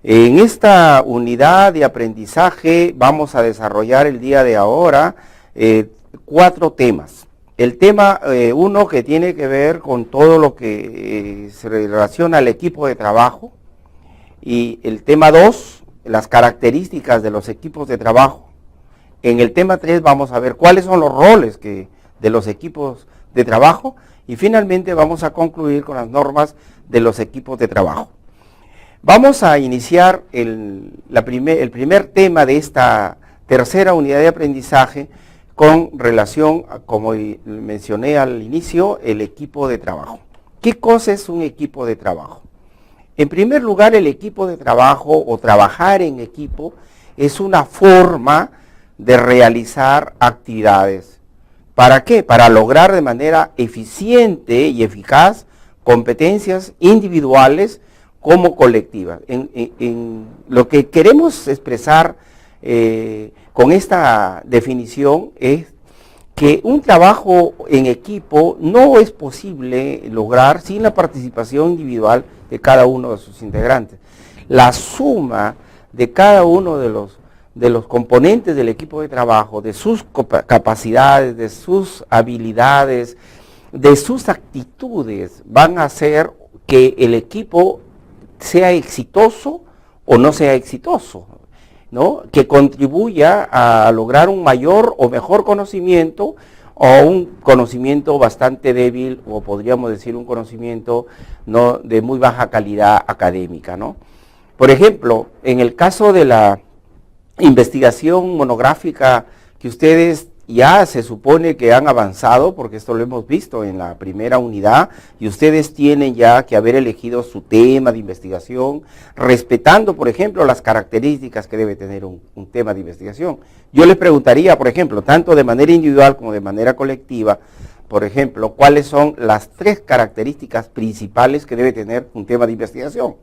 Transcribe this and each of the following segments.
En esta unidad de aprendizaje vamos a desarrollar el día de ahora 4 temas. El tema 1 que tiene que ver con todo lo que se relaciona al equipo de trabajo, y el tema 2, las características de los equipos de trabajo. En el tema 3 vamos a ver cuáles son los roles de los equipos de trabajo, y finalmente vamos a concluir con las normas de los equipos de trabajo. Vamos a iniciar el primer tema de esta tercera unidad de aprendizaje con relación, como mencioné al inicio, el equipo de trabajo. ¿Qué cosa es un equipo de trabajo? En primer lugar, el equipo de trabajo o trabajar en equipo es una forma de realizar actividades. ¿Para qué? Para lograr de manera eficiente y eficaz competencias individuales como colectivas. En lo que queremos expresar con esta definición es que un trabajo en equipo no es posible lograr sin la participación individual de cada uno de sus integrantes. La suma de cada uno de los componentes del equipo de trabajo, de sus capacidades, de sus habilidades, de sus actitudes, van a hacer que el equipo sea exitoso o no sea exitoso, ¿no? Que contribuya a lograr un mayor o mejor conocimiento, o un conocimiento bastante débil, o podríamos decir un conocimiento no de muy baja calidad académica, ¿no? Por ejemplo, en el caso de la investigación monográfica que ustedes ya se supone que han avanzado, porque esto lo hemos visto en la primera unidad, y ustedes tienen ya que haber elegido su tema de investigación, respetando, por ejemplo, las características que debe tener un tema de investigación. Yo les preguntaría, por ejemplo, tanto de manera individual como de manera colectiva, por ejemplo, cuáles son las 3 características principales que debe tener un tema de investigación.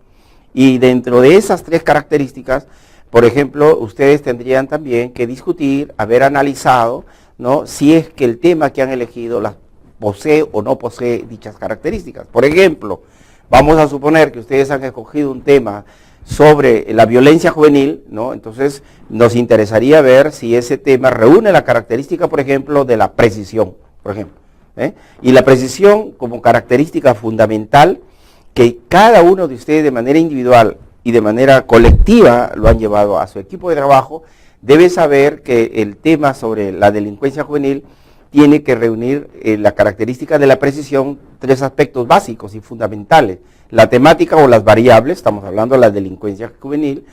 Y dentro de esas 3 características, por ejemplo, ustedes tendrían también que discutir, haber analizado, ¿no?, si es que el tema que han elegido las posee o no posee dichas características. Por ejemplo, vamos a suponer que ustedes han escogido un tema sobre la violencia juvenil, ¿no? Entonces nos interesaría ver si ese tema reúne la característica, por ejemplo, de la precisión, por ejemplo, y la precisión como característica fundamental que cada uno de ustedes de manera individual y de manera colectiva lo han llevado a su equipo de trabajo, debe saber que el tema sobre la delincuencia juvenil tiene que reunir la característica de la precisión, 3 aspectos básicos y fundamentales. La temática o las variables, estamos hablando de la delincuencia juvenil,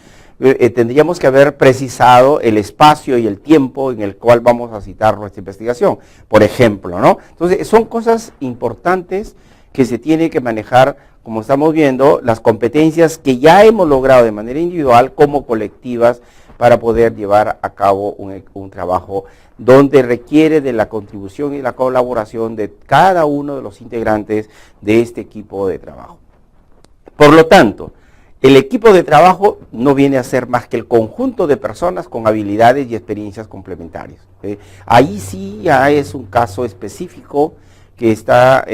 tendríamos que haber precisado el espacio y el tiempo en el cual vamos a citar nuestra investigación, por ejemplo, ¿no? Entonces, son cosas importantes que se tiene que manejar, como estamos viendo, las competencias que ya hemos logrado de manera individual como colectivas para poder llevar a cabo un trabajo donde requiere de la contribución y la colaboración de cada uno de los integrantes de este equipo de trabajo. Por lo tanto, el equipo de trabajo no viene a ser más que el conjunto de personas con habilidades y experiencias complementarias. Ahí sí ya es un caso específico que está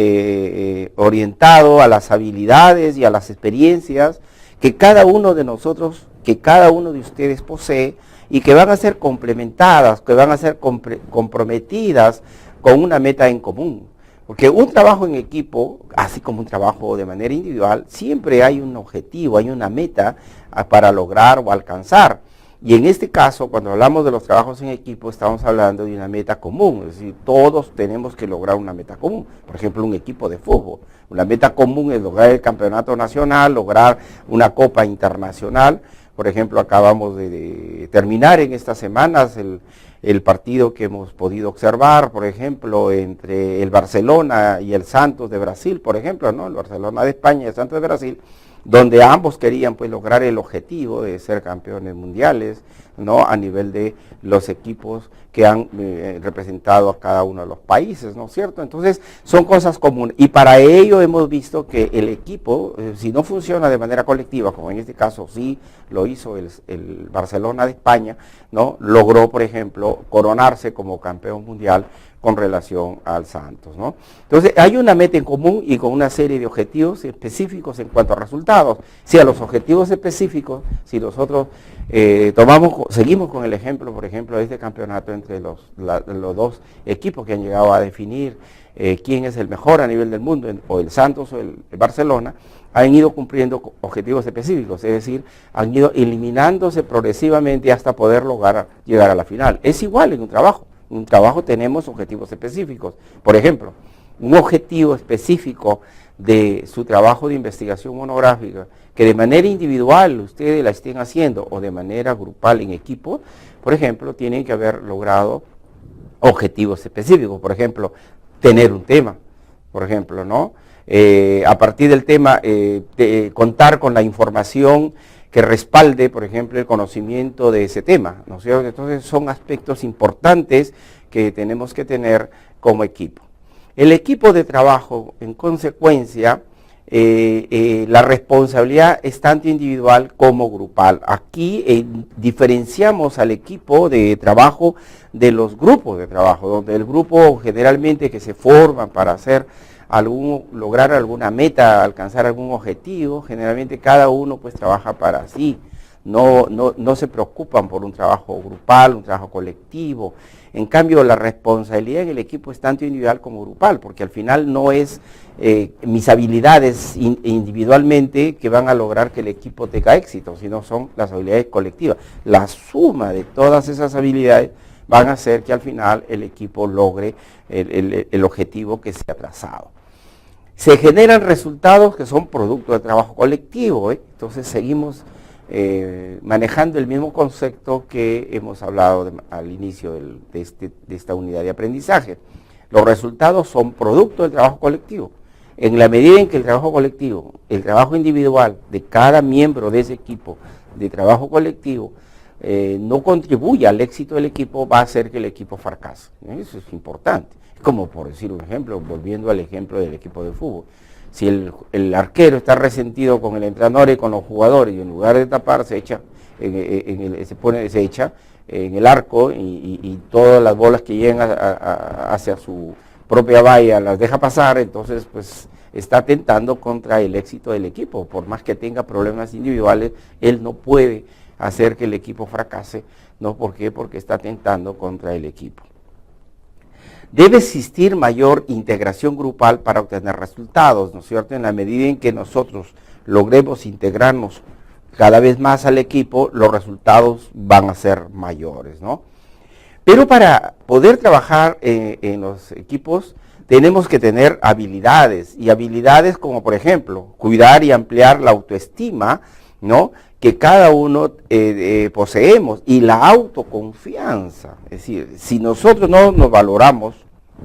orientado a las habilidades y a las experiencias que cada uno de nosotros, que cada uno de ustedes posee, y que van a ser complementadas, que van a ser comprometidas con una meta en común. Porque un trabajo en equipo, así como un trabajo de manera individual, siempre hay un objetivo, hay una meta para lograr o alcanzar. Y en este caso, cuando hablamos de los trabajos en equipo, estamos hablando de una meta común, es decir, todos tenemos que lograr una meta común. Por ejemplo, un equipo de fútbol, una meta común es lograr el campeonato nacional, lograr una copa internacional. Por ejemplo, acabamos de terminar en estas semanas el partido que hemos podido observar, por ejemplo, entre el Barcelona y el Santos de Brasil, por ejemplo, ¿no? El Barcelona de España y el Santos de Brasil, donde ambos querían pues lograr el objetivo de ser campeones mundiales, ¿no? A nivel de los equipos que han representado a cada uno de los países, ¿no es cierto? Entonces, son cosas comunes. Y para ello hemos visto que el equipo, si no funciona de manera colectiva, como en este caso sí lo hizo el Barcelona de España, ¿no? Logró, por ejemplo, coronarse como campeón mundial con relación al Santos, ¿no? Entonces, hay una meta en común y con una serie de objetivos específicos en cuanto a resultados. Si a los objetivos específicos, si nosotros seguimos con el ejemplo, por ejemplo, de este campeonato entre los dos equipos que han llegado a definir quién es el mejor a nivel del mundo, o el Santos o el Barcelona, han ido cumpliendo objetivos específicos, es decir, han ido eliminándose progresivamente hasta poder lograr llegar a la final. Es igual en un trabajo. En un trabajo tenemos objetivos específicos. Por ejemplo, un objetivo específico de su trabajo de investigación monográfica, que de manera individual ustedes la estén haciendo o de manera grupal en equipo, por ejemplo, tienen que haber logrado objetivos específicos. Por ejemplo, tener un tema, por ejemplo, ¿no? A partir del tema, contar con la información que respalde, por ejemplo, el conocimiento de ese tema, ¿no es cierto? Entonces son aspectos importantes que tenemos que tener como equipo. El equipo de trabajo, en consecuencia, la responsabilidad es tanto individual como grupal. Aquí diferenciamos al equipo de trabajo de los grupos de trabajo, donde el grupo generalmente que se forman para hacer lograr alguna meta, alcanzar algún objetivo, generalmente cada uno pues trabaja para sí, no se preocupan por un trabajo grupal, un trabajo colectivo. En cambio, la responsabilidad en el equipo es tanto individual como grupal, porque al final no es mis habilidades individualmente que van a lograr que el equipo tenga éxito, sino son las habilidades colectivas. La suma de todas esas habilidades van a hacer que al final el equipo logre el objetivo que se ha trazado. Se generan resultados que son producto del trabajo colectivo, entonces seguimos manejando el mismo concepto que hemos hablado al inicio de esta unidad de aprendizaje. Los resultados son producto del trabajo colectivo. En la medida en que el trabajo colectivo, el trabajo individual de cada miembro de ese equipo de trabajo colectivo no contribuye al éxito del equipo, va a hacer que el equipo fracase. Eso es importante. Como por decir un ejemplo, volviendo al ejemplo del equipo de fútbol. Si el arquero está resentido con el entrenador y con los jugadores, y en lugar de tapar se echa en el arco y todas las bolas que llegan hacia su propia valla las deja pasar, entonces pues está atentando contra el éxito del equipo. Por más que tenga problemas individuales, él no puede hacer que el equipo fracase, ¿no? ¿Por qué? Porque está atentando contra el equipo. Debe existir mayor integración grupal para obtener resultados, ¿no es cierto? En la medida en que nosotros logremos integrarnos cada vez más al equipo, los resultados van a ser mayores, ¿no? Pero para poder trabajar en los equipos tenemos que tener habilidades, y habilidades como por ejemplo, cuidar y ampliar la autoestima, ¿no?, que cada uno poseemos, y la autoconfianza. Es decir, si nosotros no nos valoramos,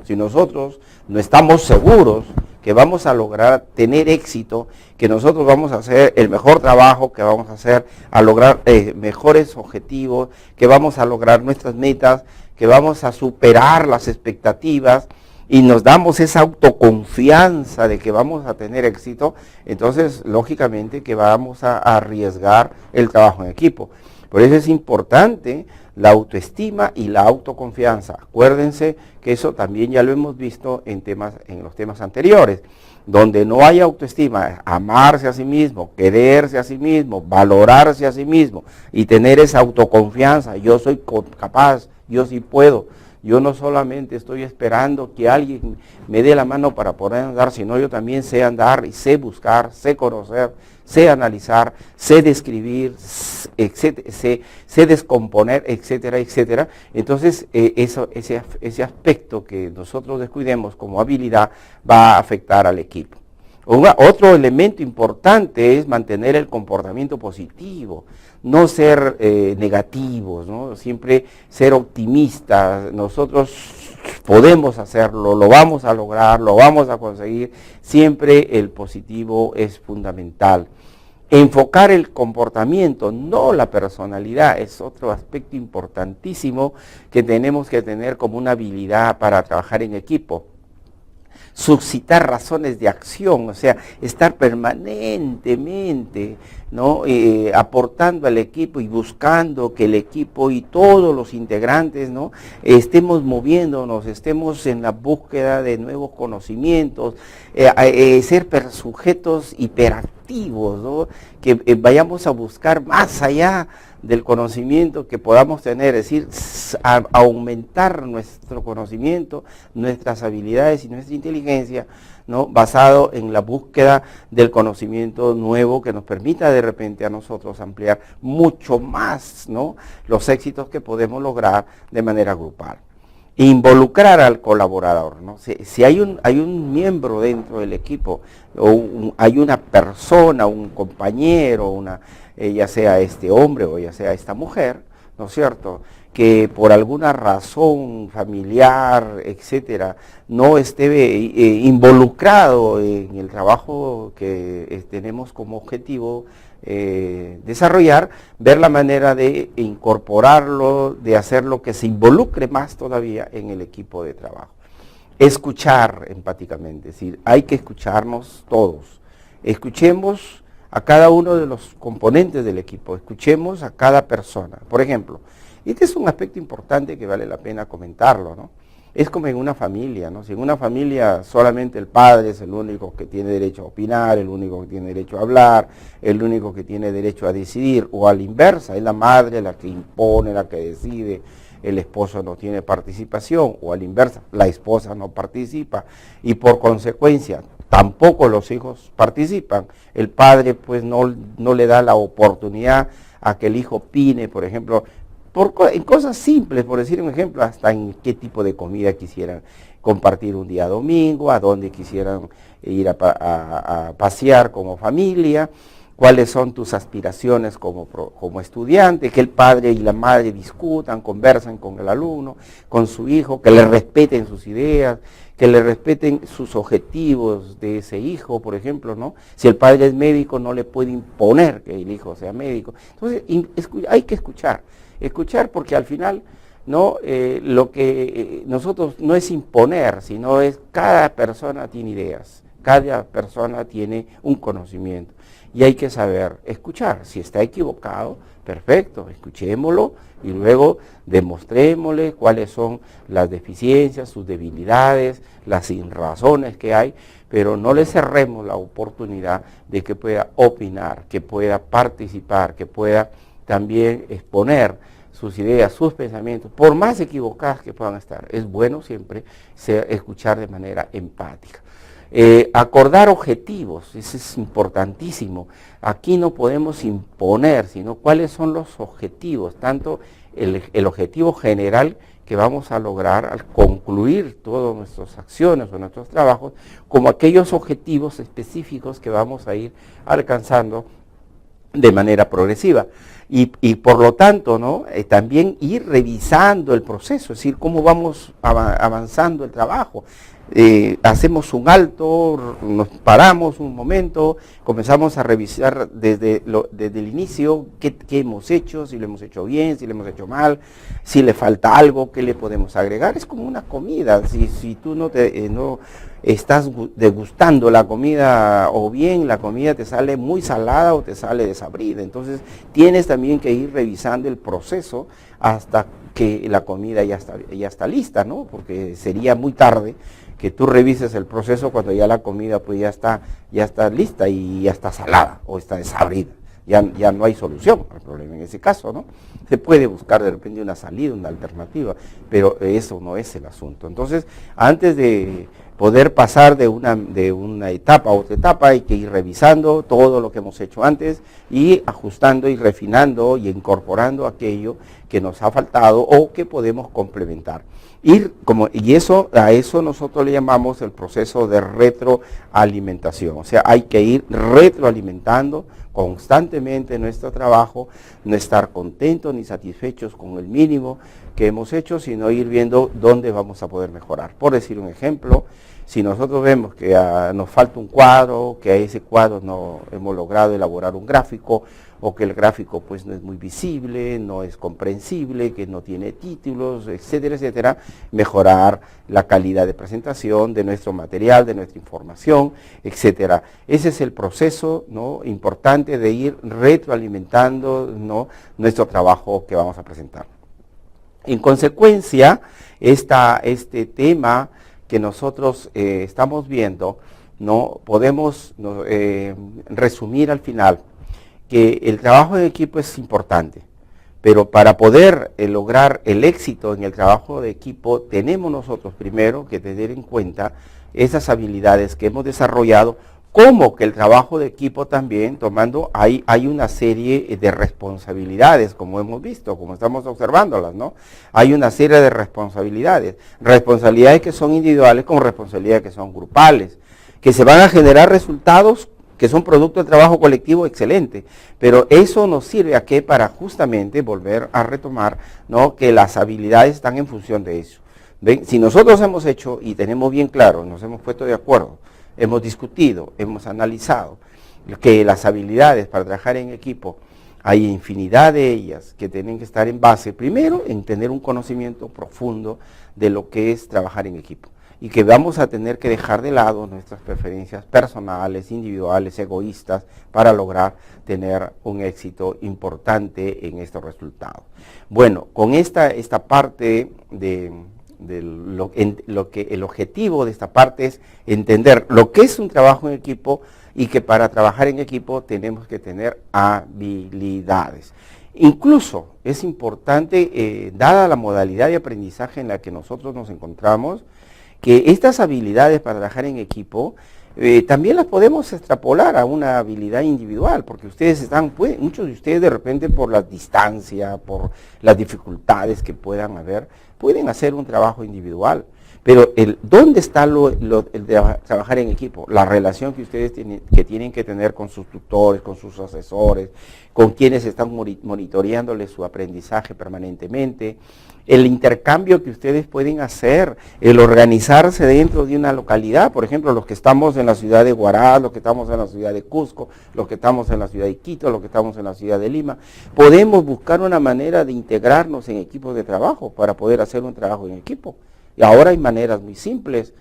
si nosotros no estamos seguros que vamos a lograr tener éxito, que nosotros vamos a hacer el mejor trabajo, que vamos a hacer a lograr mejores objetivos, que vamos a lograr nuestras metas, que vamos a superar las expectativas, y nos damos esa autoconfianza de que vamos a tener éxito, entonces lógicamente que vamos a arriesgar el trabajo en equipo. Por eso es importante la autoestima y la autoconfianza. Acuérdense que eso también ya lo hemos visto en los temas anteriores. Donde no hay autoestima, amarse a sí mismo, quererse a sí mismo, valorarse a sí mismo y tener esa autoconfianza, yo soy capaz, yo sí puedo. Yo no solamente estoy esperando que alguien me dé la mano para poder andar, sino yo también sé andar y sé buscar, sé conocer, sé analizar, sé describir, sé descomponer, etcétera, etcétera. Entonces, ese aspecto que nosotros descuidemos como habilidad va a afectar al equipo. Otro elemento importante es mantener el comportamiento positivo, no ser negativos, ¿no? Siempre ser optimistas. Nosotros podemos hacerlo, lo vamos a lograr, lo vamos a conseguir. Siempre el positivo es fundamental. Enfocar el comportamiento, no la personalidad, es otro aspecto importantísimo que tenemos que tener como una habilidad para trabajar en equipo. Suscitar razones de acción, o sea, estar permanentemente, ¿no? Aportando al equipo y buscando que el equipo y todos los integrantes, ¿no? Estemos moviéndonos, estemos en la búsqueda de nuevos conocimientos, ser sujetos hiperactivos, ¿no? Que vayamos a buscar más allá del conocimiento que podamos tener, es decir, aumentar nuestro conocimiento, nuestras habilidades y nuestra inteligencia, ¿no? Basado en la búsqueda del conocimiento nuevo que nos permita de repente a nosotros ampliar mucho más, ¿no? Los éxitos que podemos lograr de manera grupal. Involucrar al colaborador, ¿no? Si hay un miembro dentro del equipo, o hay una persona, un compañero, ya sea este hombre o ya sea esta mujer, ¿no es cierto?, que por alguna razón familiar, etcétera, no esté involucrado en el trabajo que tenemos como objetivo desarrollar, ver la manera de incorporarlo, de hacerlo que se involucre más todavía en el equipo de trabajo. Escuchar empáticamente, es decir, hay que escucharnos todos. Escuchemos a cada uno de los componentes del equipo, escuchemos a cada persona. Por ejemplo, este es un aspecto importante que vale la pena comentarlo, ¿no? Es como en una familia, ¿no? Si en una familia solamente el padre es el único que tiene derecho a opinar, el único que tiene derecho a hablar, el único que tiene derecho a decidir, o a la inversa, es la madre la que impone, la que decide, el esposo no tiene participación, o a la inversa, la esposa no participa, y por consecuencia tampoco los hijos participan, el padre pues no le da la oportunidad a que el hijo opine, por ejemplo, en cosas simples, por decir un ejemplo, hasta en qué tipo de comida quisieran compartir un día domingo, a dónde quisieran ir a pasear como familia, cuáles son tus aspiraciones como estudiante, que el padre y la madre discutan, conversen con el alumno, con su hijo, que le respeten sus ideas, que le respeten sus objetivos de ese hijo, por ejemplo, ¿no? Si el padre es médico, no le puede imponer que el hijo sea médico. Entonces, hay que escuchar porque al final, ¿no? Lo que nosotros no es imponer, sino es cada persona tiene ideas, cada persona tiene un conocimiento y hay que saber escuchar. Si está equivocado, perfecto, escuchémoslo y luego demostrémosle cuáles son las deficiencias, sus debilidades, las sinrazones que hay, pero no le cerremos la oportunidad de que pueda opinar, que pueda participar, que pueda también exponer sus ideas, sus pensamientos, por más equivocadas que puedan estar. Es bueno siempre escuchar de manera empática. Acordar objetivos, eso es importantísimo. Aquí no podemos imponer, sino cuáles son los objetivos, tanto el objetivo general que vamos a lograr al concluir todas nuestras acciones o nuestros trabajos, como aquellos objetivos específicos que vamos a ir alcanzando de manera progresiva. Y por lo tanto, ¿no? También ir revisando el proceso, es decir, cómo vamos avanzando el trabajo. Hacemos un alto, nos paramos un momento, comenzamos a revisar desde el inicio qué hemos hecho, si lo hemos hecho bien, si lo hemos hecho mal, si le falta algo, qué le podemos agregar. Es como una comida, si tú no estás degustando la comida, o bien la comida te sale muy salada o te sale desabrida, entonces tienes también que ir revisando el proceso hasta que la comida ya está lista, ¿no? Porque sería muy tarde que tú revises el proceso cuando ya la comida pues ya está lista y ya está salada o está desabrida. Ya no hay solución al problema en ese caso, ¿no? Se puede buscar de repente una salida, una alternativa, pero eso no es el asunto. Entonces, antes de poder pasar de una etapa a otra etapa, hay que ir revisando todo lo que hemos hecho antes y ajustando y refinando y incorporando aquello que nos ha faltado o que podemos complementar. A eso nosotros le llamamos el proceso de retroalimentación. O sea, hay que ir retroalimentando constantemente nuestro trabajo, no estar contentos ni satisfechos con el mínimo que hemos hecho, sino ir viendo dónde vamos a poder mejorar. Por decir un ejemplo, Si nosotros vemos que nos falta un cuadro, que a ese cuadro no hemos logrado elaborar un gráfico, o que el gráfico pues no es muy visible, no es comprensible, que no tiene títulos, etcétera, etcétera, mejorar la calidad de presentación de nuestro material, de nuestra información, etcétera. Ese es el proceso, ¿no?, importante de ir retroalimentando, ¿no?, nuestro trabajo que vamos a presentar. En consecuencia, este tema que nosotros estamos viendo, ¿no?, podemos resumir al final que el trabajo de equipo es importante, pero para poder lograr el éxito en el trabajo de equipo tenemos nosotros primero que tener en cuenta esas habilidades que hemos desarrollado, como que el trabajo de equipo también tomando, hay una serie de responsabilidades, como hemos visto, como estamos observándolas, ¿no? Hay una serie de responsabilidades que son individuales como responsabilidades que son grupales, que se van a generar resultados que son producto del trabajo colectivo excelente, pero eso nos sirve a qué, para justamente volver a retomar, ¿no?, que las habilidades están en función de eso. ¿Ven? Si nosotros hemos hecho y tenemos bien claro, nos hemos puesto de acuerdo, hemos discutido, hemos analizado que las habilidades para trabajar en equipo, hay infinidad de ellas que tienen que estar en base, primero, en tener un conocimiento profundo de lo que es trabajar en equipo, y que vamos a tener que dejar de lado nuestras preferencias personales, individuales, egoístas, para lograr tener un éxito importante en estos resultados. Bueno, con esta parte el objetivo de esta parte es entender lo que es un trabajo en equipo, y que para trabajar en equipo tenemos que tener habilidades. Incluso es importante, dada la modalidad de aprendizaje en la que nosotros nos encontramos, que estas habilidades para trabajar en equipo también las podemos extrapolar a una habilidad individual, porque muchos de ustedes de repente por la distancia, por las dificultades que puedan haber, pueden hacer un trabajo individual. Pero ¿dónde está el trabajar en equipo? La relación que ustedes tienen que tener con sus tutores, con sus asesores, con quienes están monitoreándoles su aprendizaje permanentemente, el intercambio que ustedes pueden hacer, el organizarse dentro de una localidad, por ejemplo, los que estamos en la ciudad de Huaraz, los que estamos en la ciudad de Cusco, los que estamos en la ciudad de Quito, los que estamos en la ciudad de Lima, podemos buscar una manera de integrarnos en equipos de trabajo para poder hacer un trabajo en equipo. Y ahora hay maneras muy simples,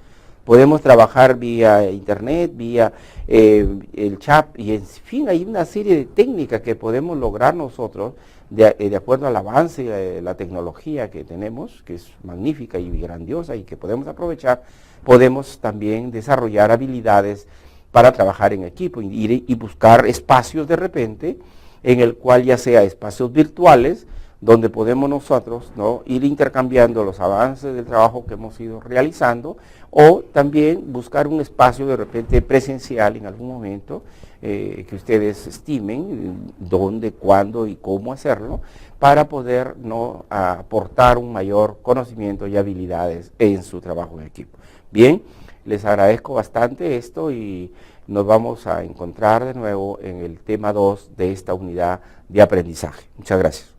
podemos trabajar vía internet, vía el chat, y en fin, hay una serie de técnicas que podemos lograr nosotros de acuerdo al avance de la tecnología que tenemos, que es magnífica y grandiosa y que podemos aprovechar. Podemos también desarrollar habilidades para trabajar en equipo y buscar espacios de repente en el cual, ya sea espacios virtuales, donde podemos nosotros, ¿no?, ir intercambiando los avances del trabajo que hemos ido realizando, o también buscar un espacio de repente presencial en algún momento que ustedes estimen dónde, cuándo y cómo hacerlo, para poder, ¿no?, aportar un mayor conocimiento y habilidades en su trabajo en equipo. Bien, les agradezco bastante esto y nos vamos a encontrar de nuevo en el tema 2 de esta unidad de aprendizaje. Muchas gracias.